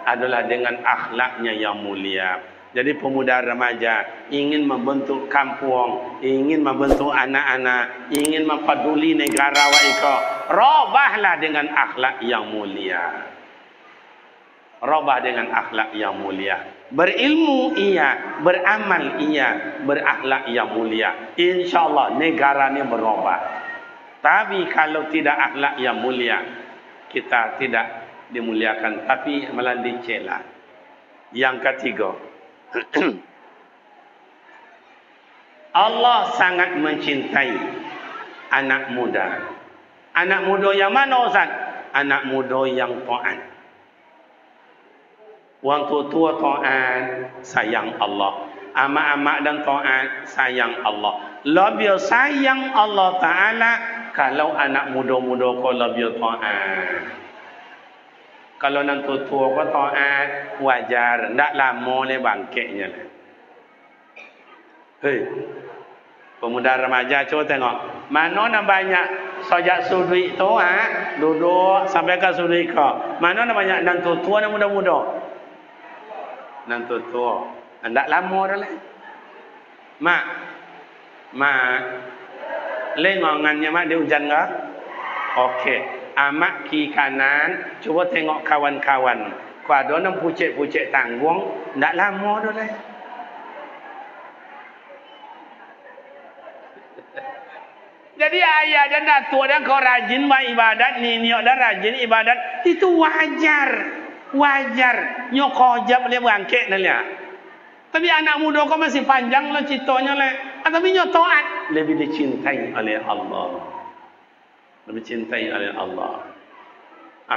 adalah dengan akhlaknya yang mulia. Jadi pemuda remaja ingin membentuk kampung, ingin membentuk anak-anak, ingin mempaduli negara mereka. Robahlah dengan akhlak yang mulia. Robah dengan akhlak yang mulia. Berilmu iya, beramal iya, berakhlak yang mulia. InsyaAllah negara ini berubah. Tapi kalau tidak akhlak yang mulia, kita tidak dimuliakan, tapi malah dicela. Yang ketiga, Allah sangat mencintai anak muda. Anak muda yang mana Ustaz? Anak muda yang taat. Orang tua taat, sayang Allah. Amak-amak dan taat, sayang Allah. Lebih sayang Allah Ta'ala kalau anak muda-muda kau lebih taat. Kalau nanti tua kau taat, wajar. Tak lama ni bangkitnya. Pemuda remaja cuba tengok. Mana nak banyak sojak sudut tu duduk sampai ke sudut kau. Mana nak banyak nanti tua dan muda-muda. Nanti tua. Tak lama dah lah. Mak. Lengongannya mak dia hujan ke? Okey. Amak kiri kanan, cuba tengok kawan-kawan. Kau ada nak pucet-pucet tanggung, tak lama dah lah. Jadi ayah dan datuk dan kau rajin buat ibadat, niniok dan rajin ibadat, itu wajar. Wajar. Nyok kojab dia berangkit dah lihat. Tapi anak muda kau masih panjang lah ceritanya lah. Tapi nyok taat. Lebih dicintai oleh Allah. Lebih cintai oleh Allah.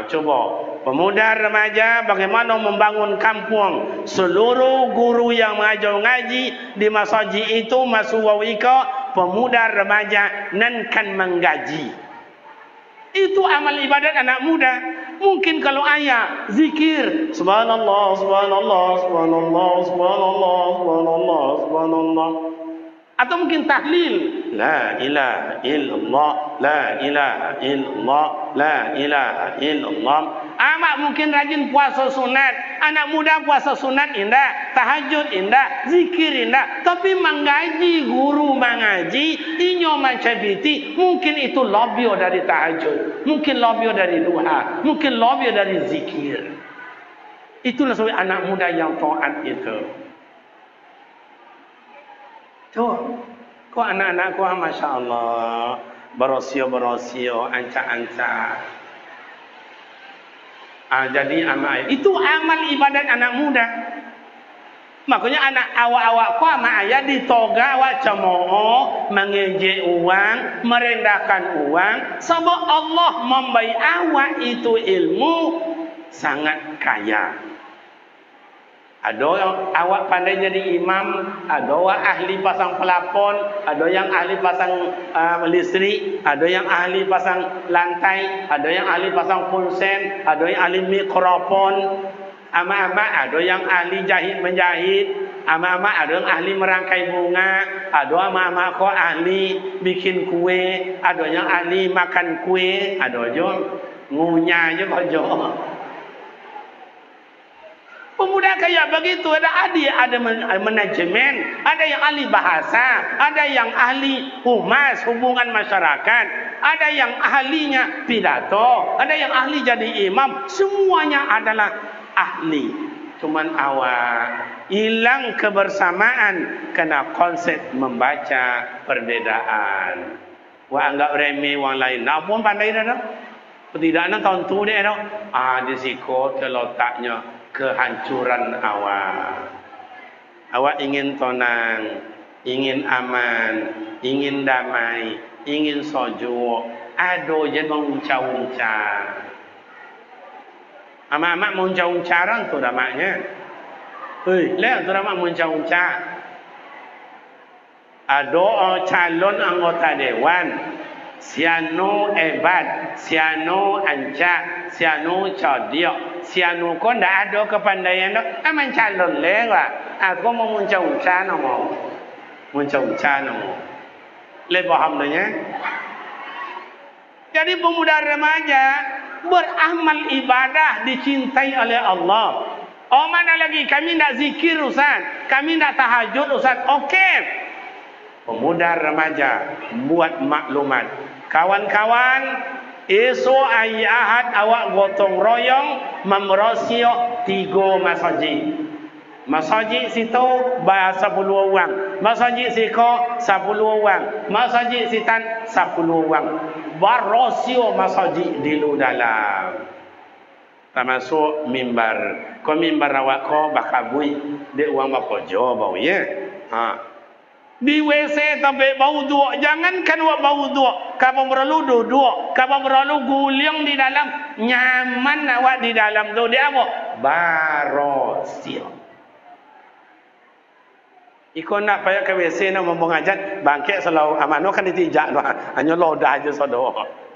Coba. Pemuda remaja bagaimana membangun kampung. Seluruh guru yang mengajar ngaji di masjid itu masuk wawika. Pemuda remaja nan kan menggaji. Itu amal ibadat anak muda. Mungkin kalau ayah zikir subhanallah subhanallah subhanallah subhanallah subhanallah subhanallah, atau mungkin tahlil la ilaha illallah la ilaha illallah la ilaha illallah. Amak mungkin rajin puasa sunat. Anak muda puasa sunat indah, tahajud indah, zikir indah. Tapi mengaji, guru mengaji, inyo mencabiti, mungkin itu lebih dari tahajud, mungkin lebih dari duha, mungkin lebih dari zikir. Itulah sebab anak muda yang taat itu. Tuh, kok anak-anakku masya Allah, berosio, ancak-ancak. Jadi amal itu amal ibadat anak muda. Makanya anak awak-awak kau sama ayah ditoga awak cemooh, mengejek uang, merendahkan uang. Sebab Allah memberi awak itu ilmu sangat kaya. Ada yang awak pandai jadi imam, ada yang ahli pasang pelapon, ada yang ahli pasang listrik, ada yang ahli pasang lantai, ada yang ahli pasang punsen, ada yang ahli mikrofon. Ama-ama ada yang ahli jahit menjahit, ama-ama ada yang ahli merangkai bunga, ada ama-ama kau ahli bikin kue, ada yang ahli makan kue, ada juga ngunyah je kau. Pemuda kayak begitu, ada manajemen, ada yang ahli bahasa, ada yang ahli humas, hubungan masyarakat, ada yang ahlinya pidato, ada yang ahli jadi imam, semuanya adalah ahli. Cuman awak hilang kebersamaan kena konsep membaca perbedaan. Wah anggap remeh orang lain. Nak pun pandai dah. Tidak nak tahun tu dia dah. Di situ terletaknya kehancuran awak. Awak ingin tenang, ingin aman, ingin damai, ingin sejuk. Ado je mengunca-unca. Amak-amak mengunca-unca orang tu damaknya. Lihat tu damak mengunca-unca. Ada calon anggota dewan. Siano hebat, siano ancak, siano cerdik, siano kau ndak ada kepandaian tu, aman calon lewat. Aku mau munca-unca nama, munca-unca nama. Lebih paham dah. Jadi pemuda remaja beramal ibadah dicintai oleh Allah. Oh mana lagi kami ndak zikir Ustaz, kami ndak tahajud Ustaz. Okey. Pemuda remaja buat maklumat. Kawan-kawan, esok hari Ahad awak gotong royong memerosio 3 masjid. Masjid situ bahasa 10 orang. Masjid siko 10 orang. Masjid sitan 10 orang. Barosio masjid di lu dalam. Termasuk mimbar. Ko mimbar awak ko bakabui de uang bapa jo bau ye. Di WC sampai bau dua. Jangankan awak bau dua. Kamu perlu duduk. Kamu perlu guling di dalam. Nyaman awak di dalam tu. Dia apa? Barosio. Iko nak payah ke WC nak membong ajat. Bangkit selalu. Amano kan ditijak. Hanya lodah aja saudara.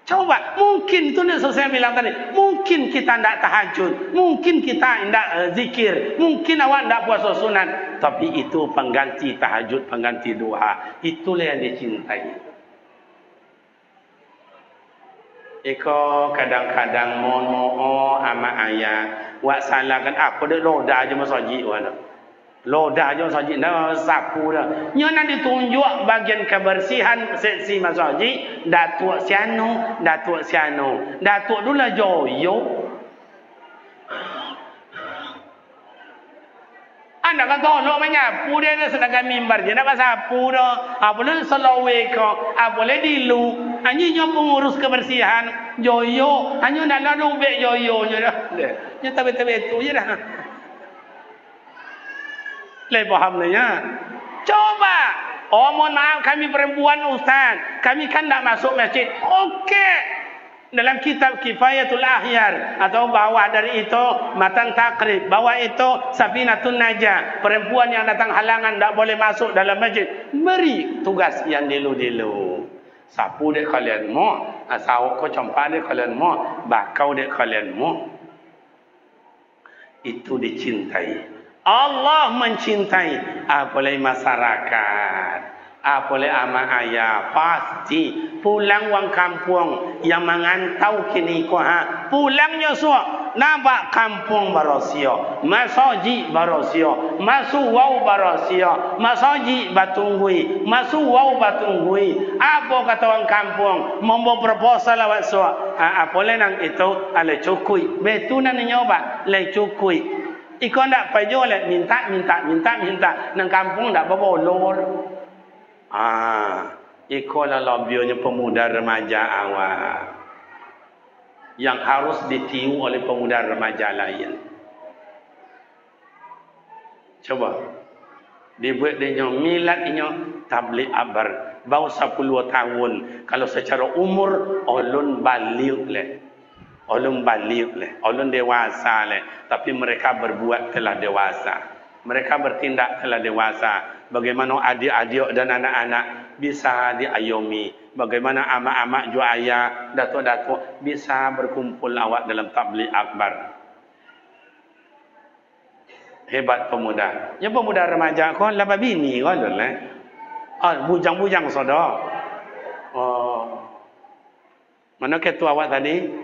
Coba, mungkin itu yang saya bilang tadi. Mungkin kita tidak tahajud, mungkin kita tidak zikir, mungkin awak tidak puasa sunat. Tapi itu pengganti tahajud, pengganti doa. Itulah yang dicintai. Iko kadang-kadang mohon ama ayah, wak salahkan apa dah lodah aja masjid wana. Lodah aja masjid dah sapu dah. Nyo nak ditunjuk bagian kebersihan seksi masjid, datuk siano, datuk siano. Datuk dulu lah joyo. nak kata lo menyapu dia sedangkan mimbar je nak sapu dah. Boleh selawe ko, boleh dilu. Hanya nyo pengurus kebersihan, joyo, hanya nak lalu bek joyo je dah. Nya tabe-tabe tu je dah. Le paham ya? Coba. Oh mohon maaf kami perempuan ustaz. Kami kan tak masuk masjid. Okey. Dalam kitab Kifayatul Ahyar atau bawah dari itu Matan Takrib, bawah itu Safinatun Najah, perempuan yang datang halangan tak boleh masuk dalam masjid, beri tugas yang dulu-dulu. Sapu dek kalian mo, sawak ko campak dek kalian mo, bakau dek kalian mo. Itu dicintai. Allah mencintai apalagi masyarakat. Apoleh ama ayah pasti pulang wang kampung yang mengantau kini ko pulangnya suak nampak kampung barosio masoji barosio masu wau barosio masoji batunggui masu wau batunggui apa kata wang kampung membawa proposal awak suak apoleh nang itu ale cukui betunan nyoba le cukui iko ndak pajo le minta nang kampung ndak bawa lor. Ikolah lobbynya pemuda remaja awal yang harus ditiru oleh pemuda remaja lain. Coba dibuat dia milad dia tabligh akbar bau 10 tahun kalau secara umur ulun balik le. Ulun dewasa le, tapi mereka berbuat telah dewasa. Mereka bertindak telah dewasa. Bagaimana adik-adik dan anak-anak bisa diayomi. Bagaimana amak-amak juga ayah, datuk-datuk bisa berkumpul awak dalam tabligh akbar. Hebat pemuda. Yang pemuda remaja kau laba bini kau lah. Bujang-bujang sodo. Mana ketua awak tadi?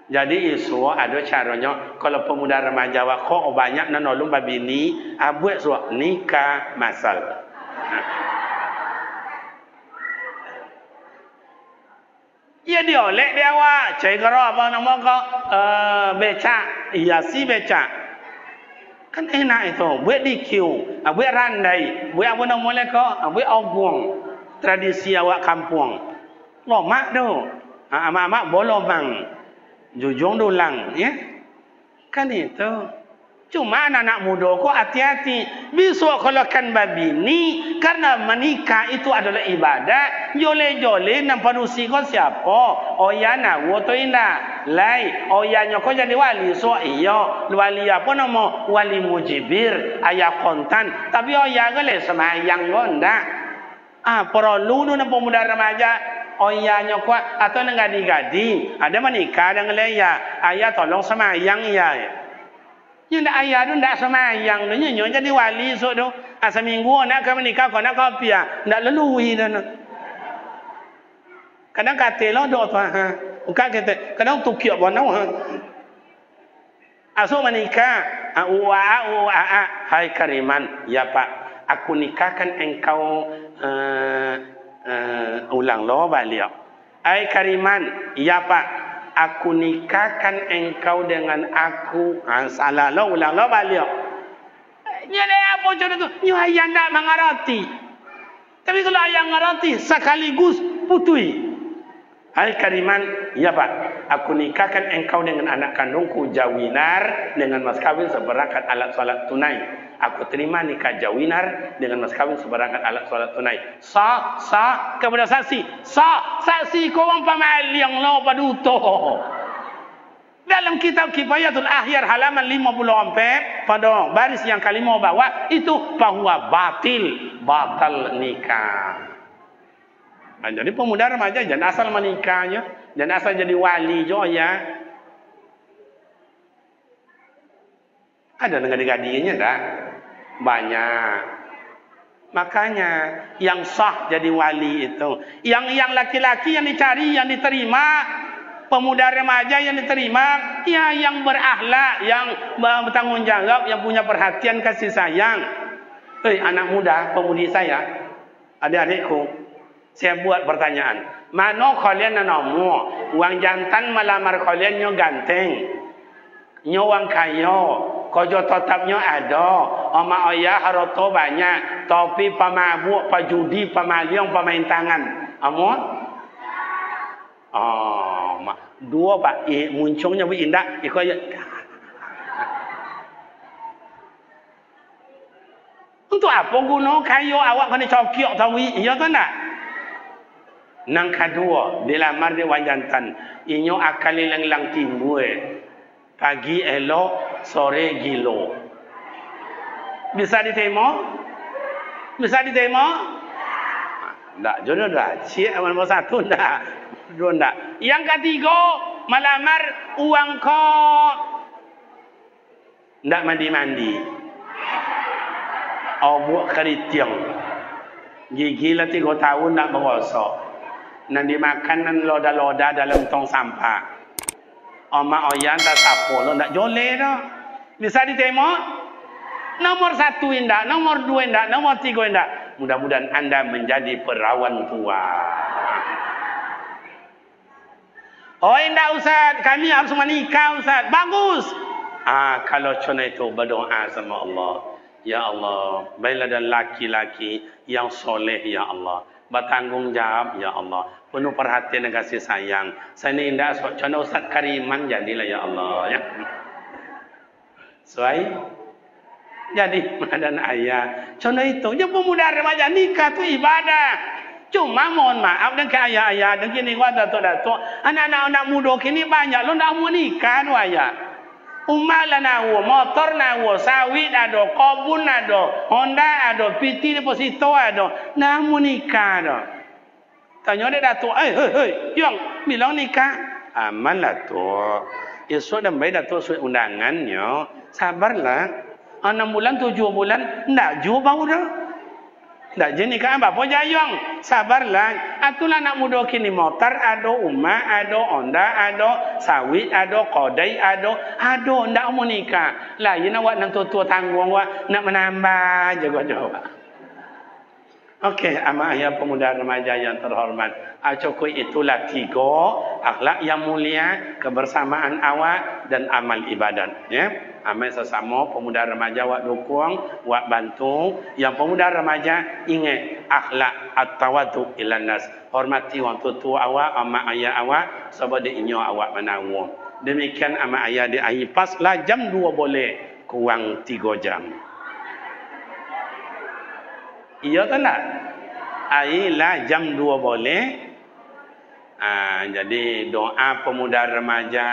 Jadi isu ada caranya kalau pemuda remaja kok banyak nanolong babini abuat suak nikah masal. Ya dia oleh dia awak cai karo apa nama kau becak hiasi becak kan enak itu buat DQ buat randai buat apa nama leka buat ogong tradisi awak kampung lomak tu amak-amak bolomang jujung dulang ya kan itu cuma anak-anak muda kok hati-hati besok kalau kan babini karena menikah itu adalah ibadah jole-jole nampak nusi kau siapa oya nawo to indah lai oyanya kau jadi wali so iyo wali apa nama wali mujibir ayah kontan tapi oya gale semayang gonda perlu nu nampak muda remaja oyanya kuat atau ngadi-gadi ada menikah dengan leya ayah tolong semayang ya yang dak ayah tu ndak semayang tu nyo jadi wali so tu seminggu nak ke menikah kau nak kopiah ndak lelui dah kadang kata lo do tu bukan kata kadang tukiak bonau asuk menikah hai Kariman ya Pak aku nikahkan engkau ulang lo balik. Ai Kariman, ya Pak, aku nikahkan engkau dengan aku. Salah lo ulang lo balik. Nyale apa jodoh tu? Nyu ayah ndak mengerti. Tapi kalau ayah mengerti sekaligus putui. Ai Kariman, ya Pak, aku nikahkan engkau dengan anak kandungku Jawinar dengan mas kawin seperangkat alat salat tunai. Aku terima nikah Jawinar dengan mas kawin seperangkat alat salat tunai. Sah kepada saksi. Saksi kau orang pamal yang lo paduto. Dalam kitab Kifayatul Ahyar halaman 54 pada baris yang kelima bawah itu bahwa batal nikah. Jadi pemuda remaja jangan asal menikahnya, jangan asal jadi wali jo ya. Ada negara-negarinya dah. Banyak. Makanya yang sah jadi wali itu, yang laki-laki yang dicari, yang diterima, pemuda remaja yang diterima, ya yang berakhlak, yang bertanggung jawab, yang punya perhatian kasih sayang. Anak muda, pemudi saya, adik-adikku, saya buat pertanyaan. Mana kalian nanamu? Uang jantan melamar kalian nyo ganteng, nyo wang kaya. Kojo tetapnya ada, mak ayah harta banyak, tapi pemabuk, pejudi, pemaliung, pemain tangan. Amun? Mak dua pak muncungnya bu indah, ikut ya. Untuk apa guna kayu awak kena cokiok tawi? Iya tak nak? Nang kedua, dilamar di wajantan, inyo akal lang timbul. Pagi elok, sore gilo. Bisa diterima? Bisa diterima? Tak, jodoh dah. Cik nombor satu dah. Dua dah. Yang ketiga, melamar uang kau. Tak mandi-mandi. Buat keritiang. Gigi lah 3 tahun nak berosok. Nak dimakan nan loda-loda dalam tong sampah. Mak ayah tak sapo lo nak joleh dah. Bisa diterima? Nomor 1 indah, nomor 2 indah, nomor 3 indah. Mudah-mudahan anda menjadi perawan tua. Oh indah Ustaz, kami harus menikah Ustaz. Bagus. Kalau contoh itu berdoa sama Allah. Ya Allah, baiklah dan laki-laki yang soleh ya Allah. Bertanggung jawab ya Allah. Penuh perhatian dan kasih sayang. Saya ini indah contoh Ustaz Kariman jadilah ya Allah ya. Suai jadi dan ayah. Contoh itu, ya pemuda remaja nikah tu ibadah. Cuma mohon maaf dan ke ayah-ayah dan kini gua datuk-datuk, anak-anak muda kini banyak lo nak mau nikah tu ayah. Umat lah nawo, motor nawo, sawit ada, kebun ada, Honda ada, PT deposito ada, nak mau nikah ada. Tanya dia datuk, yang bilang nikah, aman lah tu. Esok dan baik datuk suai undangannya, sabarlah. 6 bulan, 7 bulan, ndak jauh bau dah. Ndak je nikah apa jayang. Sabarlah. Atulah anak muda kini motor ada, umah ada, Honda ada, sawit ada, kodai ada, ndak mau nikah. Lain awak nak tua tanggung awak nak menambah jaga-jaga. Okey, ama ayah pemuda remaja yang terhormat. Cukup itulah 3 akhlak yang mulia, kebersamaan awak dan amal ibadat. Ya, amal sesama pemuda remaja awak dukung, awak bantu. Yang pemuda remaja ingat akhlak at-tawadhu ilan nas. Hormati orang tua awak, ama ayah awak, sebab dia inyo awak menawung. Demikian ama ayah di akhir pas lah jam 2 boleh, kurang 3 jam. Iya kan tak? Ayolah jam 2 boleh. Jadi doa pemuda remaja,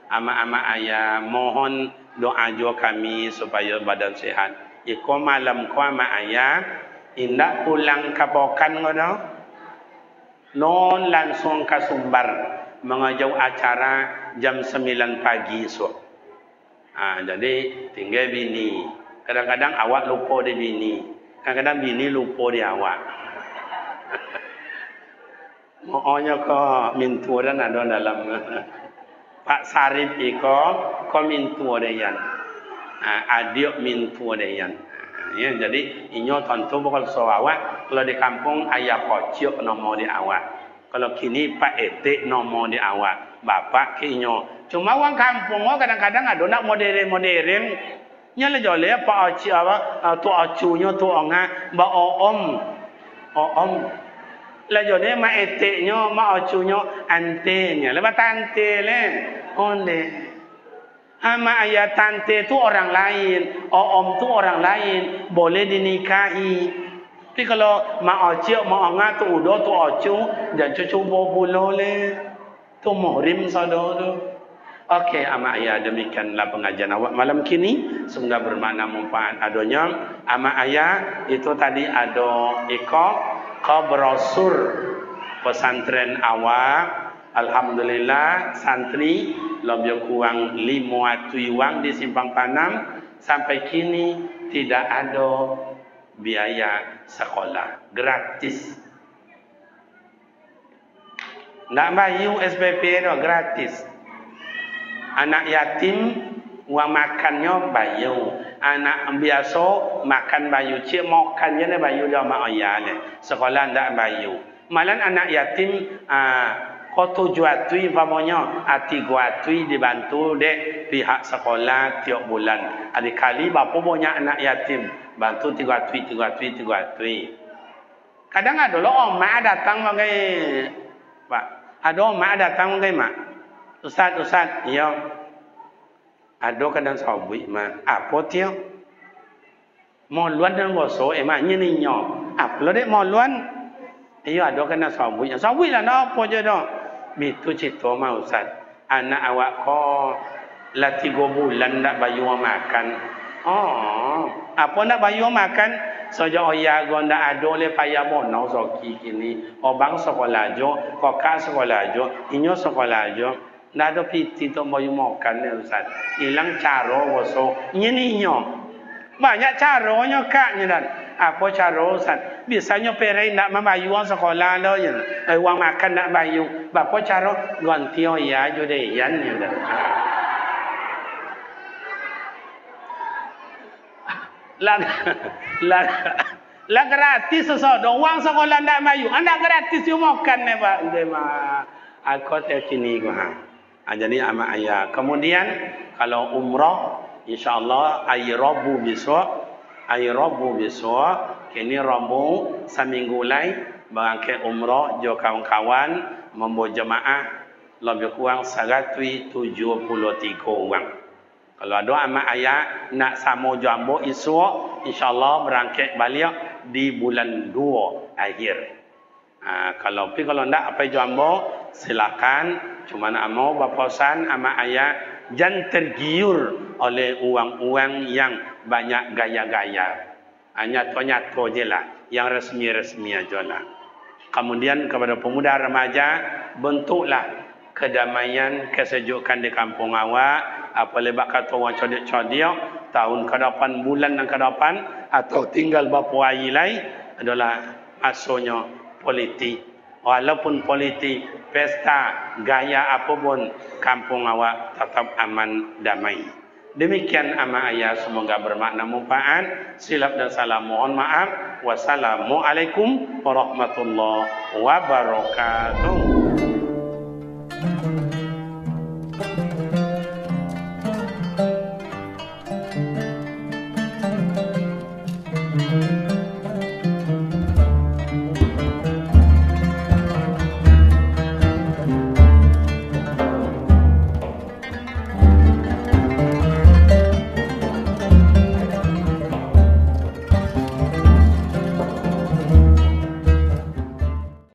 ama-ama ayah, mohon doa juga kami supaya badan sehat. Iko malam ko ama ayah, indak pulang kapokan ngono. Non langsung ke Sumbar mengajau acara jam 9 pagi esok. Jadi tinggal bini. Kadang-kadang awak lupa di bini. Kadang-kadang bini lupa di awak. Maunya kau mintu dan ada dalam Pak Sarip iko kau mintu ada yang adik mintu ada yang. Ya, jadi inyo tentu bukan awak. Kalau di kampung ayah kocok nombor di awak. Kalau kini Pak Etik nombor di awak. Bapak ke inyo. Cuma orang kampung kadang-kadang ada nak modern-modern. Nyala jole Pak Oci apa tu acunya tu onga ba om la jole ma eteknya ma acunya antenya lepas tante le onde ama ayah tante tu orang lain om tu orang lain boleh dinikahi. Tapi kalau ma oci ma onga tu udo tu acu dan cucu bobulo le tu muhrim saudara. Okey, ama ayah demikianlah pengajian awak malam kini. Semoga bermakna manfaat adanya. Ama ayah itu tadi ada brosur pesantren awak. Alhamdulillah santri lebih kurang 5 wang di Simpang Panam. Sampai kini tidak ada biaya sekolah. Gratis. Nak bayar SPP itu gratis. Anak yatim uang makannya bayu. Anak biasa makan bayu. Cik makannya ni bayu dia mak ayah ni. Sekolah tak bayu. Malah anak yatim Kau tujuan tui pamonya, hati gua tui dibantu dek pihak sekolah tiap bulan. Adik kali bapa banyak anak yatim, bantu tiga tui. Kadang ada loh mak datang bagai, pak, ada mak datang bagai mak. Ustaz, iya. Ada kadang sabui mak, apa tiap? Moluan dan boso, emak ni nyo. Apa lo dek moluan? Iya ada kadang sabui lah, apa je dah. Itu cerita mau Ustaz. Anak awak ko lah 3 bulan nak bayar makan. Oh, apa nak bayar makan? Saja ayah go ndak ada le payah mono soki kini. Obang sekolah jo, kakak sekolah jo, inyo sekolah jo. Ndak ada piti tu bayar makan ni Ustaz. Hilang cara boso. Ini inyo. Banyak caranya kaknya dan. Apa cara Ustaz? Biasanya perai nak membayar sekolah lo je. Uang makan nak bayar. Bapa cara ganti ya judean je dah. Lah gratis sesuatu. Uang sekolah nak bayar. Anda gratis you makan ni Pak. Dia mah aku terkini gua. Jadi ama ayah. Kemudian kalau umrah insyaallah hari Rabu besok kini Rabu seminggu lai berangkat umrah jo kawan-kawan membawa jemaah lebih kurang 173 orang. Kalau ada amat ayah nak sama jambo esok insyaallah berangkat balik di bulan 2 akhir. Kalau ndak apa jambo silakan, cuma nak mau berpesan amat ayah jangan tergiur oleh uang-uang yang banyak gaya-gaya. Nyata-nyata je lah. Yang resmi-resmi aja lah. Kemudian kepada pemuda remaja, bentuklah kedamaian, kesejukan di kampung awak. Apa lebak kata orang codek-codek, tahun ke depan, bulan ke depan, atau tinggal beberapa hari lain adalah asalnya politik. Walaupun politik, pesta, gaya apapun, kampung awak tetap aman, damai. Demikian ama ayah, semoga bermakna manfaat. Silap dan salah mohon maaf. Wassalamualaikum warahmatullahi wabarakatuh.